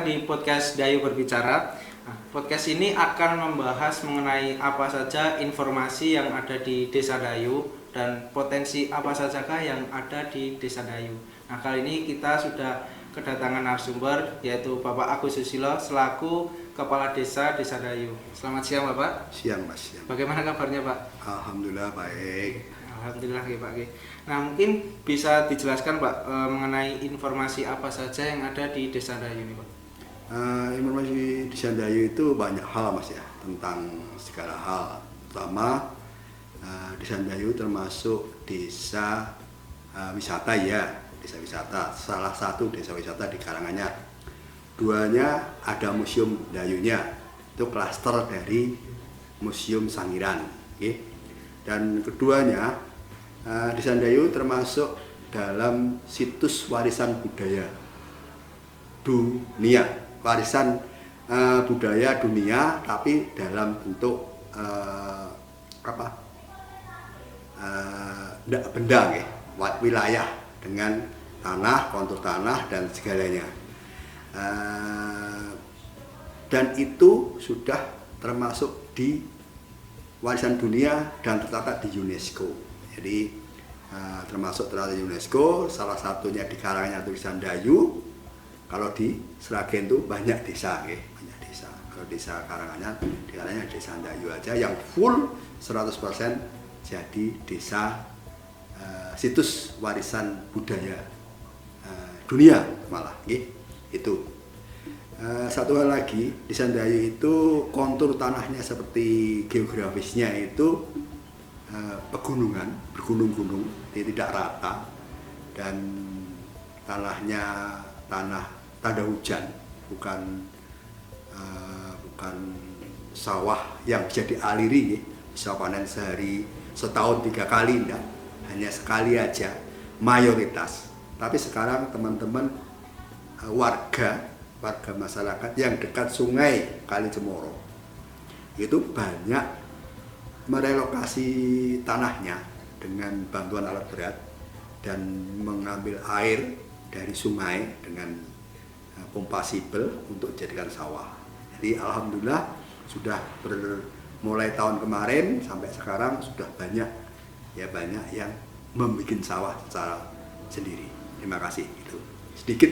datang di podcast Dayu Berbicara. Nah, podcast ini akan membahas mengenai apa saja informasi yang ada di Desa Dayu dan potensi apa sajakah yang ada di Desa Dayu. Nah, kali ini kita sudah kedatangan narasumber yaitu Bapak Agus Susilo selaku Kepala Desa Dayu. Selamat siang Bapak. Siang Mas. Siang. Bagaimana kabarnya Pak? Alhamdulillah baik. Alhamdulillah ya Pak. Nah mungkin bisa dijelaskan Pak mengenai informasi apa saja yang ada di Desa Dayu ini Pak? Informasi Desa Dayu itu banyak hal Mas ya, tentang segala hal. Pertama, Desa Dayu termasuk desa wisata ya, desa wisata. Salah satu desa wisata di Karanganyar. Duanya ada Museum Dayunya, itu klaster dari Museum Sangiran. Okay? Dan keduanya, Desa Dayu termasuk dalam situs warisan budaya dunia, warisan budaya dunia, tapi dalam bentuk benda ya, wilayah dengan tanah, kontur tanah dan segalanya. Dan itu sudah termasuk di warisan dunia dan tercatat di UNESCO. Jadi termasuk tercatat di UNESCO, salah satunya di Karanganyar itu Desa Dayu. Kalau di Sragen itu banyak desa, banyak desa. Kalau desa Karanganyar, di Karanganyar Desa Dayu aja yang full 100% jadi desa situs warisan budaya dunia malah, itu. Satu hal lagi, Desa Dayu itu kontur tanahnya seperti geografisnya itu pegunungan, bergunung-gunung, tidak rata, dan tanahnya tanah tanda hujan, bukan sawah yang bisa dialiri, bisa panen sehari, setahun 3 kali, enggak, hanya sekali aja mayoritas. Tapi sekarang teman-teman warga masyarakat yang dekat sungai Kali Cemoro itu banyak merelokasi tanahnya dengan bantuan alat berat dan mengambil air dari sungai dengan pompa sibel untuk dijadikan sawah. Jadi alhamdulillah sudah mulai tahun kemarin sampai sekarang sudah banyak yang membuat sawah secara sendiri. Terima kasih. Itu sedikit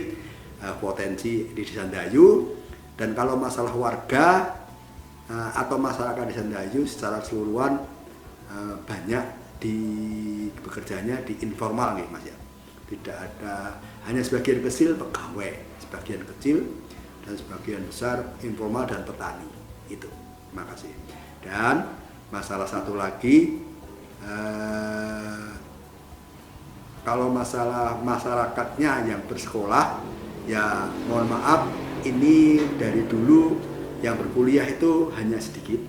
potensi di Desa Dayu. Dan kalau masalah warga atau masyarakat Desa Dayu secara keseluruhan banyak bekerjanya di informal nih Mas ya. Tidak ada, hanya sebagian kecil pegawai, sebagian kecil dan sebagian besar informal dan petani. Itu. Terima kasih. Dan masalah satu lagi, kalau masalah masyarakatnya yang bersekolah, ya mohon maaf, ini dari dulu yang berkuliah itu hanya sedikit,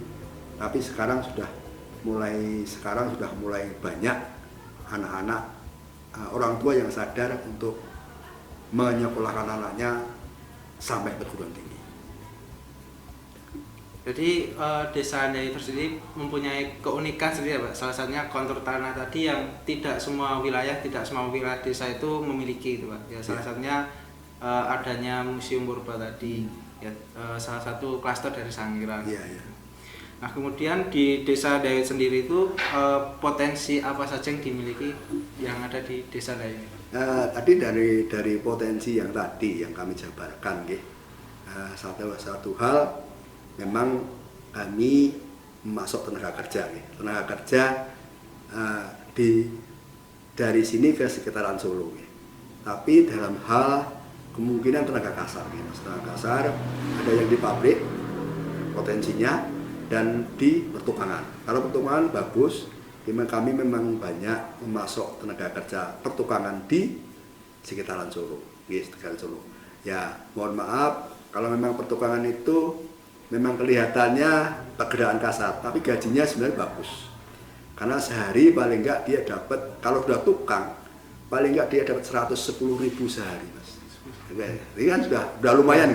tapi sekarang sudah mulai banyak anak-anak orang tua yang sadar untuk menyekolahkan anaknya sampai perguruan tinggi. Jadi Desa Dayu tersendiri mempunyai keunikan sendiri ya Pak. Salah satunya kontur tanah tadi yang tidak semua wilayah desa itu memiliki itu Pak. Ya, salah satunya adanya Museum Purba tadi. Ya, salah satu klaster dari Sangiran. Iya, iya. Nah kemudian di Desa Dayu sendiri itu potensi apa saja yang dimiliki yang ada di Desa Dayu? Tadi dari potensi yang tadi yang kami jabarkan, satu hal memang kami masuk tenaga kerja, dari sini ke sekitaran Solo, tapi dalam hal kemungkinan tenaga kasar, ada yang di pabrik potensinya dan di pertukangan. Kalau pertukangan bagus, kami memang banyak memasok tenaga kerja pertukangan di sekitaran Solo, Ya, mohon maaf kalau memang pertukangan itu memang kelihatannya pekerjaan kasar, tapi gajinya sebenarnya bagus. Karena sehari paling enggak dia dapat, kalau sudah tukang, paling enggak dia dapat 110.000 sehari, Mas. Ini kan sudah lumayan,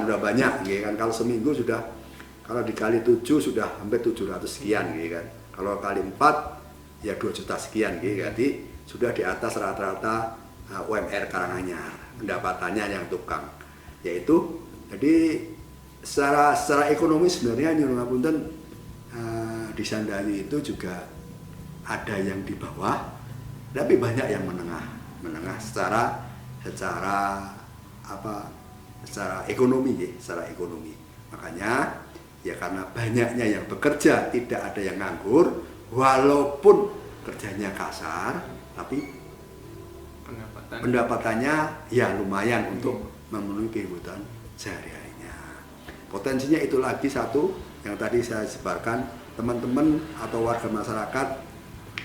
udah banyak, kan. Kalau seminggu sudah, kalau dikali 7 sudah hampir 700 sekian, kan. Kalau kali 4 ya 2 juta sekian, jadi sudah di atas rata-rata UMR Karanganyar pendapatannya yang tukang. yaitu jadi secara ekonomi sebenarnya nyuwun ngapunten di Sandayu itu juga ada yang di bawah, tapi banyak yang menengah secara ekonomi ya, secara ekonomi. Makanya ya karena banyaknya yang bekerja, tidak ada yang nganggur, walaupun kerjanya kasar, tapi pendapatannya ya lumayan untuk memenuhi kebutuhan sehari-harinya. Potensinya itu lagi satu yang tadi saya sebarkan, teman-teman atau warga masyarakat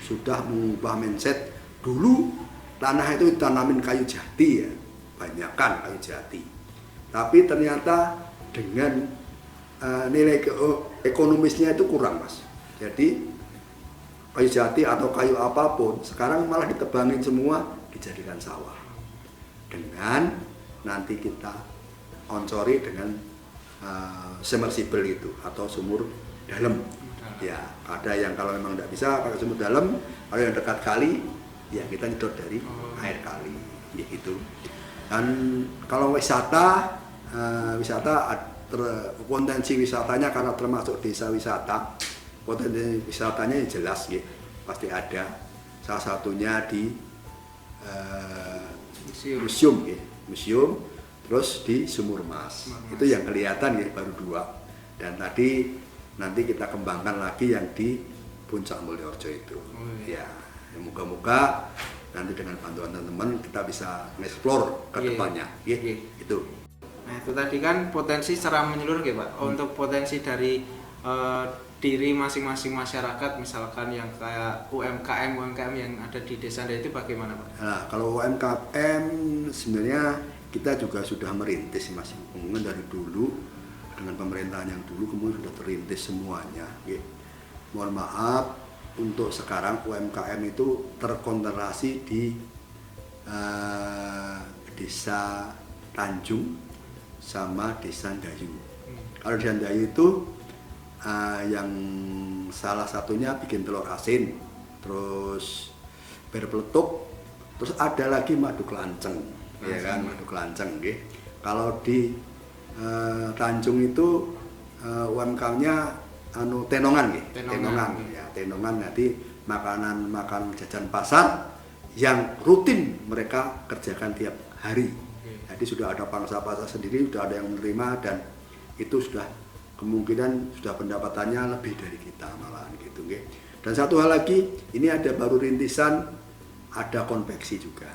sudah mengubah mindset. Dulu tanah itu ditanamin kayu jati ya, banyakkan kayu jati. Tapi ternyata dengan nilai ekonomisnya itu kurang, Mas. Jadi kayu jati atau kayu apapun sekarang malah ditebangin semua, dijadikan sawah. Dengan nanti kita onsori dengan submersible itu atau sumur dalam. Ya, ada yang kalau memang tidak bisa pakai sumur dalam, kalau yang dekat kali ya kita nyedot dari air kali, ya gitu. Dan kalau wisata potensi wisatanya karena termasuk desa wisata, potensi wisatanya jelas ya, pasti ada. Salah satunya di museum, terus di Sumur Mas. Itu yang kelihatan ya, baru 2. Dan tadi nanti kita kembangkan lagi yang di Puncak Mulyorejo itu. Ya, moga-moga nanti dengan bantuan teman-teman kita bisa nge-explore ke depannya. Itu. Nah, itu tadi kan potensi secara menyeluruh ya, Pak. Untuk potensi dari diri masing-masing masyarakat, misalkan yang kayak UMKM yang ada di desa itu bagaimana, Pak? Nah, kalau UMKM sebenarnya kita juga sudah merintis, Mas. Kemudian dari dulu dengan pemerintahan yang dulu kemudian sudah terintis semuanya. Mohon maaf, untuk sekarang UMKM itu terkonsentrasi di desa Tanjung sama desa Dayu. Kalau desa Dayu itu yang salah satunya bikin telur asin, terus berpeletuk, terus ada lagi madu kelanceng, ya kan, madu kelanceng. Kalau di Tanjung itu UMKM-nya tenongan, tenongan nanti makanan jajan pasar yang rutin mereka kerjakan tiap hari. Jadi sudah ada pangsa pasar sendiri, sudah ada yang menerima, dan itu sudah kemungkinan sudah pendapatannya lebih dari kita malahan gitu. Dan satu hal lagi, ini ada baru rintisan, ada konveksi juga.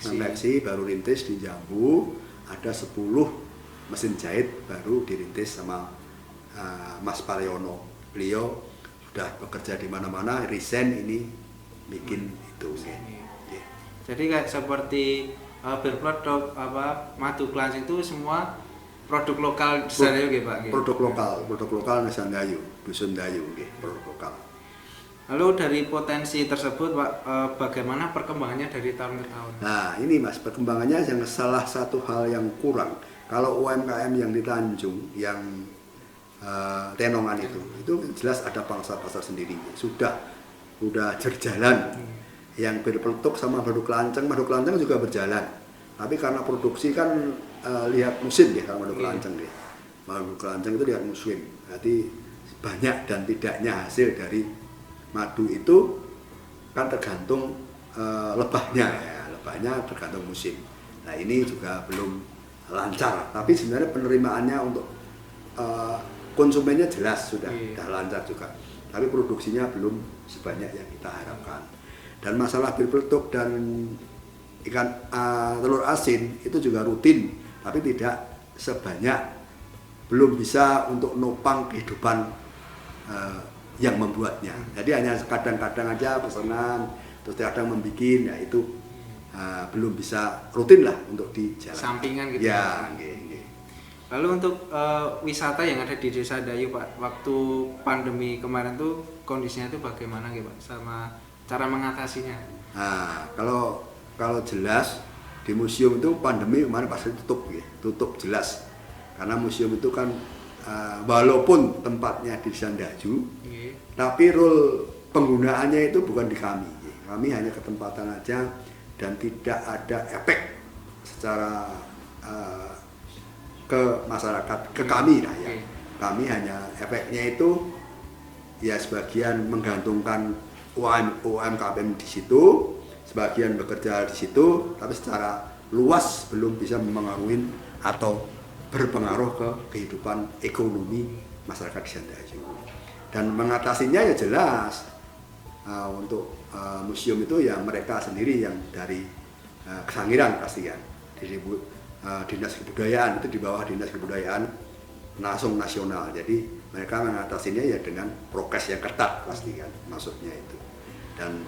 Konveksi baru rintis di Jambu, ada 10 mesin jahit baru dirintis sama Mas Pariono. Beliau sudah bekerja di mana-mana, resign ini bikin itu. Jadi kayak seperti berproduk madu kelanceng itu semua produk lokal Sandayu nggih, Pak? Produk lokal Sandayu, dusun Dayu nggih, produk lokal. Lalu dari potensi tersebut, Pak, bagaimana perkembangannya dari tahun ke tahun? Nah, ini Mas, perkembangannya yang salah satu hal yang kurang. Kalau UMKM yang di Tanjung, yang tenongan itu jelas ada pangsa pasar sendiri. Sudah berjalan. Yang berpeletuk sama madu kelanceng juga berjalan. Tapi karena produksi kan lihat musim ya, kalau madu kelanceng ya. Madu kelanceng itu lihat musim. Jadi banyak dan tidaknya hasil dari madu itu kan tergantung lebahnya ya. Lebahnya tergantung musim. Nah, ini juga belum lancar, tapi sebenarnya penerimaannya untuk konsumennya jelas sudah lancar juga, tapi produksinya belum sebanyak yang kita harapkan. Dan masalah berpeletuk dan ikan telur asin itu juga rutin, tapi tidak sebanyak, belum bisa untuk nopang kehidupan yang membuatnya. Jadi hanya kadang-kadang aja pesanan, terus kadang membikin, ya itu belum bisa rutin lah untuk di jalan. Sampingan gitu. Ya, Lalu untuk wisata yang ada di Desa Dayu, Pak, waktu pandemi kemarin tuh kondisinya itu bagaimana gitu, Pak, sama cara mengatasinya? Nah, kalau jelas di museum itu pandemi kemarin pasti tutup jelas. Karena museum itu kan walaupun tempatnya di Desa Dayu, tapi role penggunaannya itu bukan di kami. Kami hanya ketempatan aja dan tidak ada efek secara ke masyarakat, ke kami lah ya. Oke. Kami hanya efeknya itu ya sebagian menggantungkan UMKM di situ, sebagian bekerja di situ, tapi secara luas belum bisa mempengaruhi atau berpengaruh ke kehidupan ekonomi masyarakat di Sandayu. Dan mengatasinya ya jelas untuk museum itu ya mereka sendiri yang dari Kesangiran pasti kan, dinas kebudayaan itu di bawah dinas kebudayaan langsung nasional. Jadi mereka mengatasinya ya dengan prokes yang ketat pasti kan, maksudnya itu. Dan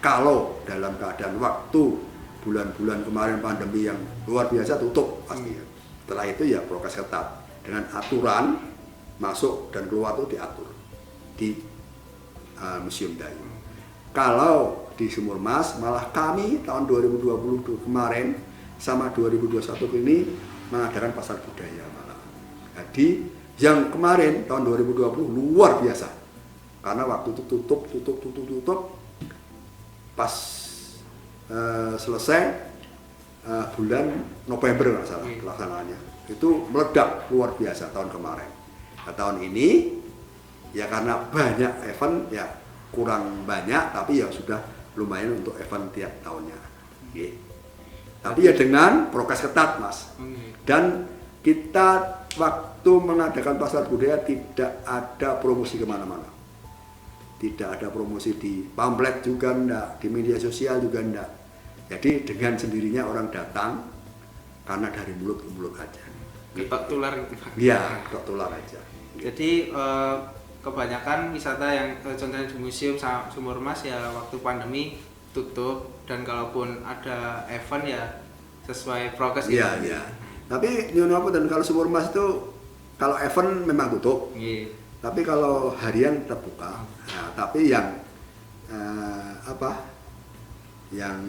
kalau dalam keadaan waktu bulan-bulan kemarin pandemi yang luar biasa tutup pasti kan. Setelah itu ya prokes ketat dengan aturan masuk dan keluar itu diatur di Museum Dayu. Kalau di Sumur Mas malah kami tahun 2020 kemarin sama 2021 ini mengadakan pasar budaya malah. Jadi yang kemarin tahun 2020 luar biasa karena waktu itu tutup pas selesai bulan November nggak salah pelaksanaannya itu meledak luar biasa tahun kemarin. Nah, tahun ini ya karena banyak event ya kurang banyak tapi ya sudah lumayan untuk event tiap tahunnya. Okay. Tapi ya dengan prokes ketat Mas. Dan kita waktu mengadakan pasar budaya tidak ada promosi kemana-mana. Tidak ada promosi di pamflet juga enggak, di media sosial juga enggak. Jadi dengan sendirinya orang datang karena dari mulut ke mulut aja. Ketok tular gitu Pak. Iya, ketok tular aja. Jadi kebanyakan wisata yang contohnya di museum Sumur Mas ya waktu pandemi tutup dan kalaupun ada event ya sesuai prokes gitu. Iya, iya. Tapi dan kalau Sumur Mas itu kalau event memang tutup. Iya. Tapi kalau harian tetap buka. Nah, tapi yang yang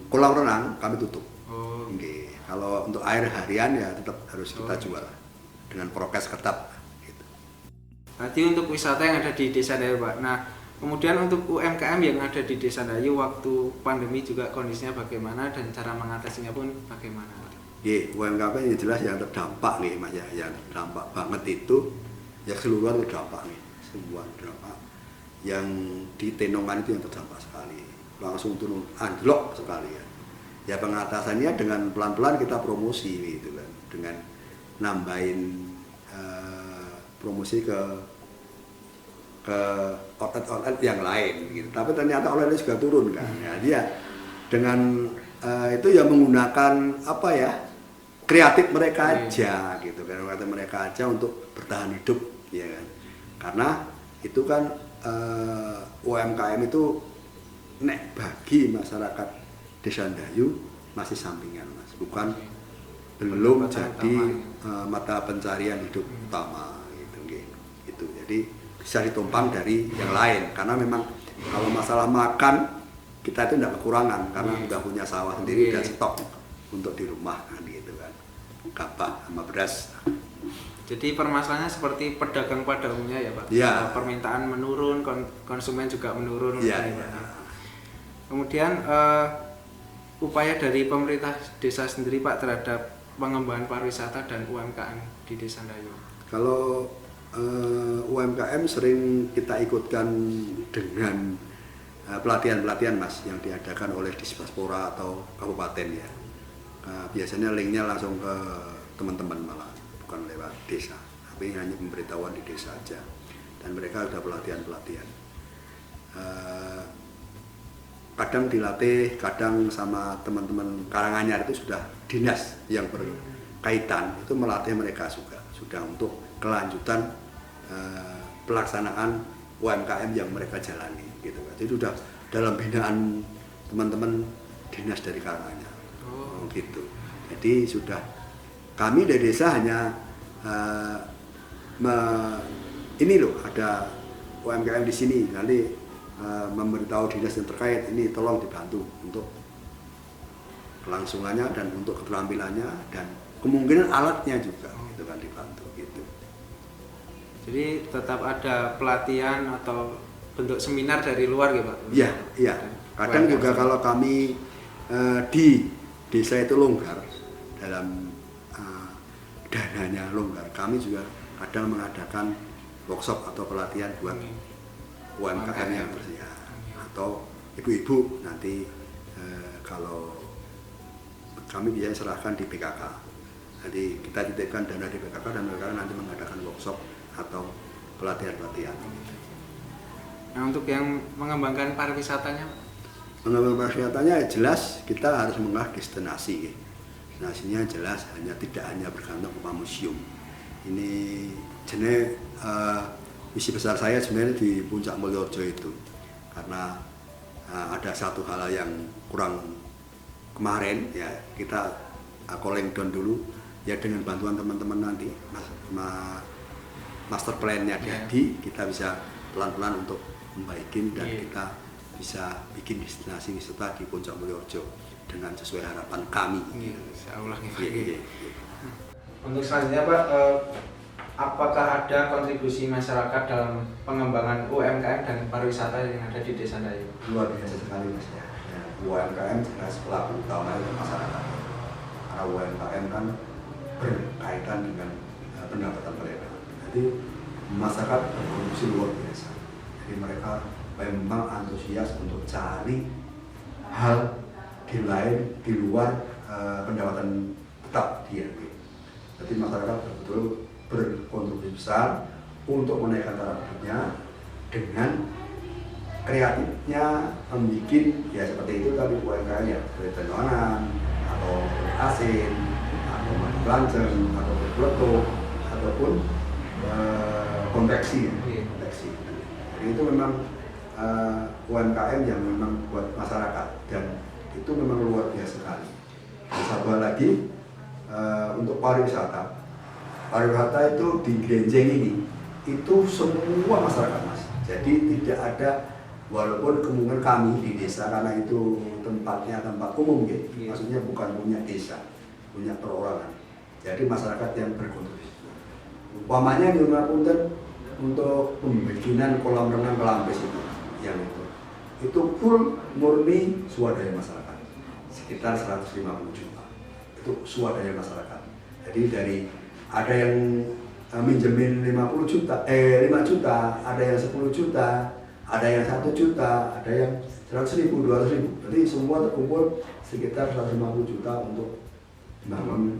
kolam renang kami tutup. Oh. Okay. Kalau untuk air harian ya tetap harus kita jual dengan prokes ketat. Gitu. Nanti untuk wisata yang ada di Desa Dayu Pak. Nah, kemudian untuk UMKM yang ada di Desa Dayu waktu pandemi juga kondisinya bagaimana dan cara mengatasinya pun bagaimana Pak? UMKM yang jelas yang terdampak nih Mas ya, yang terdampak banget itu ya keseluruhan terdampak nih, semua terdampak. Yang di Tenongan itu yang terdampak sekali, langsung turun anjlok sekali ya. Ya pengatasannya dengan pelan-pelan kita promosi gitu kan, dengan nambahin promosi ke outlet-outlet yang lain gitu. Tapi ternyata outletnya juga turun kan. Ya dia dengan itu ya menggunakan apa ya? Kreatif mereka aja gitu kan. Kreatif mereka aja untuk bertahan hidup ya kan. Karena itu kan UMKM itu nek bagi masyarakat Desa Dayu masih sampingan Mas, bukan belum jadi mata pencarian hidup utama gitu. Jadi bisa ditumpang dari yang lain karena memang kalau masalah makan kita itu tidak kekurangan karena udah punya sawah sendiri dan stok untuk di rumah kan gitu kan, gabah sama beras. Jadi permasalahannya seperti pedagang pada umumnya ya Pak. Ya. Permintaan menurun, konsumen juga menurun. Ya. Kemudian upaya dari pemerintah desa sendiri Pak terhadap pengembangan pariwisata dan UMKM di Desa Dayu. Kalau UMKM sering kita ikutkan dengan pelatihan-pelatihan Mas yang diadakan oleh Dispaspora atau kabupaten ya. Biasanya linknya langsung ke teman-teman malah, bukan lewat desa, tapi hanya pemberitahuan di desa aja. Dan mereka sudah pelatihan-pelatihan. Kadang dilatih, kadang sama teman-teman Karanganyar itu sudah dinas yang berkaitan itu melatih mereka juga sudah untuk kelanjutan pelaksanaan UMKM yang mereka jalani gitu kan. Jadi sudah dalam binaan teman-teman dinas dari Karanganyar. Gitu. Jadi sudah kami dari desa hanya ini loh ada UMKM di sini nanti memberitahu dinas yang terkait ini tolong dibantu untuk kelangsungannya dan untuk keterampilannya dan kemungkinan alatnya juga gitu kan dibantu gitu. Jadi tetap ada pelatihan atau bentuk seminar dari luar ya Pak? Iya. Kadang juga kalau kami di desa itu longgar dalam dananya longgar, kami juga kadang mengadakan workshop atau pelatihan buat UMKM yang bersedia atau ibu-ibu nanti kalau kami biasanya serahkan di PKK. Jadi kita titipkan dana di PKK dan mereka nanti mengadakan workshop atau pelatihan-pelatihan. Nah, untuk yang mengembangkan pariwisatanya, mengembangkan pariwisatanya jelas kita harus mengolah destinasi. Destinasinya jelas tidak hanya bergantung kepada museum. Ini jenis misi besar saya sebenarnya di Puncak Mulyorejo itu, karena ada satu hal yang kurang kemarin ya, kita calling down dulu ya, dengan bantuan teman-teman nanti master plan-nya jadi kita bisa pelan-pelan untuk membaikin dan kita bisa bikin destinasi wisata di Puncak Mulyorejo dengan sesuai harapan kami. Insyaallah. Untuk selanjutnya Pak, apakah ada kontribusi masyarakat dalam pengembangan UMKM dan pariwisata yang ada di Desa Ndayu? Luar biasa sekali Mas ya. UMKM jelas pelaku utama itu masyarakat. Karena UMKM kan berkaitan dengan pendapatan mereka. Jadi masyarakat berkontribusi luar biasa. Jadi mereka memang antusias untuk cari hal di luar pendapatan tetap dia. Jadi masyarakat betul-betul berkontribusi besar untuk menaikkan taraf hidupnya dengan kreatifnya membuat ya seperti itu tadi UMKM ya, bertentuanan atau berasin atau belanceng atau berpeletuk ataupun konveksi. Jadi itu memang UMKM yang memang buat masyarakat dan itu memang luar biasa sekali. Satu hal lagi untuk pariwisata itu di Grenjeng ini itu semua masyarakat Mas. Jadi tidak ada, walaupun kemungkinan kami di desa karena itu tempatnya tempat umum gitu. Maksudnya bukan punya desa, punya perorangan. Jadi masyarakat yang berkontribusi. Umpamanya di rumah punten untuk pembikinan kolam renang Kelampis itu full murni swadaya masyarakat, sekitar 150 juta itu swadaya masyarakat. Jadi dari ada yang minjemin 5 juta, ada yang 10 juta, ada yang 1 juta, ada yang 100.000, 200.000. Jadi semua terkumpul sekitar 150 juta untuk membangun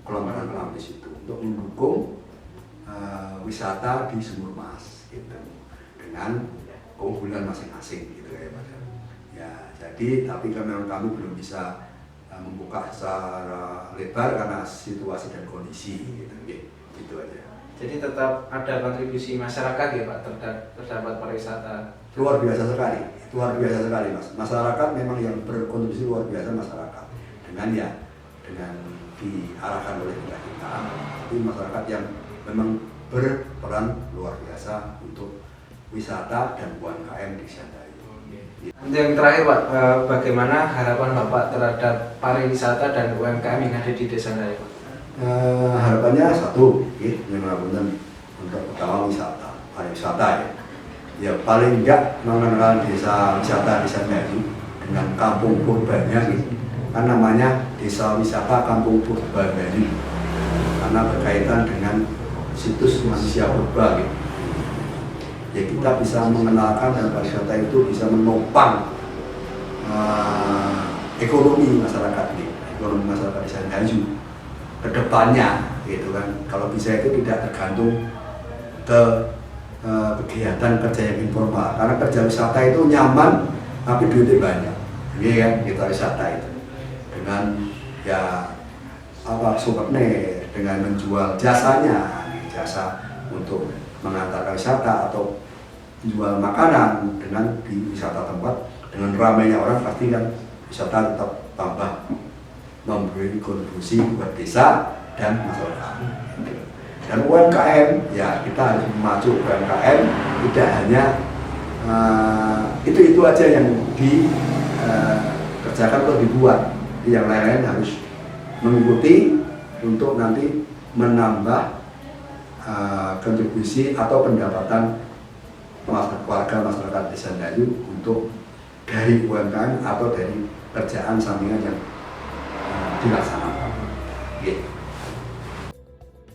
kolam renang Kelampis itu untuk mendukung wisata di Sumur Mas gitu, dengan keunggulan masing-masing gitu ya Pak. Ya, jadi tapi memang kami belum bisa membuka secara lebar karena situasi dan kondisi gitu aja. Jadi tetap ada kontribusi masyarakat ya Pak terdapat pariwisata. Luar biasa sekali Mas. Masyarakat memang yang berkontribusi luar biasa masyarakat dengan diarahkan oleh kita. Tapi masyarakat yang memang berperan luar biasa untuk wisata dan UMKM di Desa Ndayu. Yang terakhir Pak, bagaimana harapan Bapak terhadap pariwisata dan UMKM yang ada di Desa Ndayu? Harapannya satu, memang untuk pertama pariwisata ya. Ya paling enggak mengenal desa wisata Desa Ndayu dengan kampung purbanya gitu. Kan namanya desa wisata kampung purba Ndayu karena berkaitan dengan situs manusia purba gitu. Ya kita bisa mengenalkan dan pariwisata itu bisa menopang ekonomi masyarakat Desa Ndayu ke depannya gitu kan. Kalau bisa itu tidak tergantung ke kegiatan kerja yang informal, karena kerja wisata itu nyaman tapi duitnya banyak, iya kan, kita wisata itu dengan souvenir, dengan menjual jasa untuk mengantarkan wisata atau jual makanan dengan di wisata tempat, dengan ramainya orang pasti kan wisata tetap tambah memberi kontribusi buat desa dan masyarakat. Dan UMKM ya kita harus memacu UMKM, tidak hanya itu aja yang dikerjakan atau dibuat, yang lain-lain harus mengikuti untuk nanti menambah kontribusi atau pendapatan warga masyarakat Desa Ndayu untuk dari UMKM atau dari kerjaan sampingan yang dilaksanakan.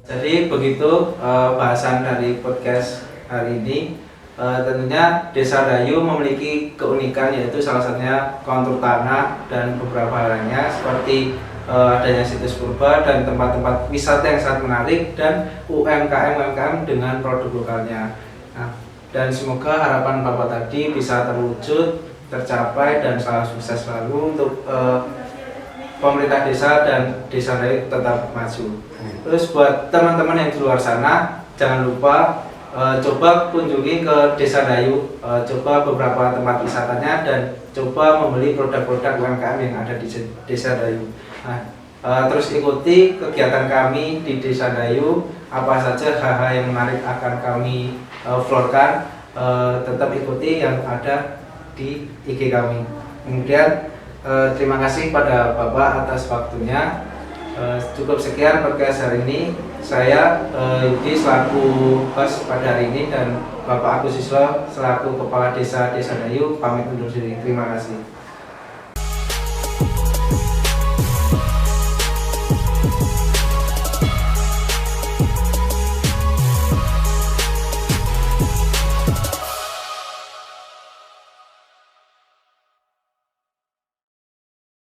Jadi begitu bahasan dari podcast hari ini. Tentunya Desa Dayu memiliki keunikan, yaitu salah satunya kontur tanah dan beberapa hal lainnya seperti adanya situs purba dan tempat-tempat wisata yang sangat menarik dan UMKM dengan produk lokalnya. Nah, dan semoga harapan Bapak tadi bisa terwujud, tercapai dan selalu sukses selalu untuk pemerintah desa dan Desa Dayu tetap maju. Terus buat teman-teman yang di luar sana, jangan lupa coba kunjungi ke Desa Dayu, coba beberapa tempat wisatanya dan coba membeli produk-produk UMKM yang ada di Desa Dayu. Nah, terus ikuti kegiatan kami di Desa Dayu, apa saja hal-hal yang menarik akan kami florkan, tetap ikuti yang ada di IG kami. Kemudian terima kasih pada Bapak atas waktunya. Cukup sekian podcast hari ini. Saya Yudi selaku host pada hari ini dan Bapak Agus Islo selaku Kepala Desa Dayu pamit undur diri. Terima kasih.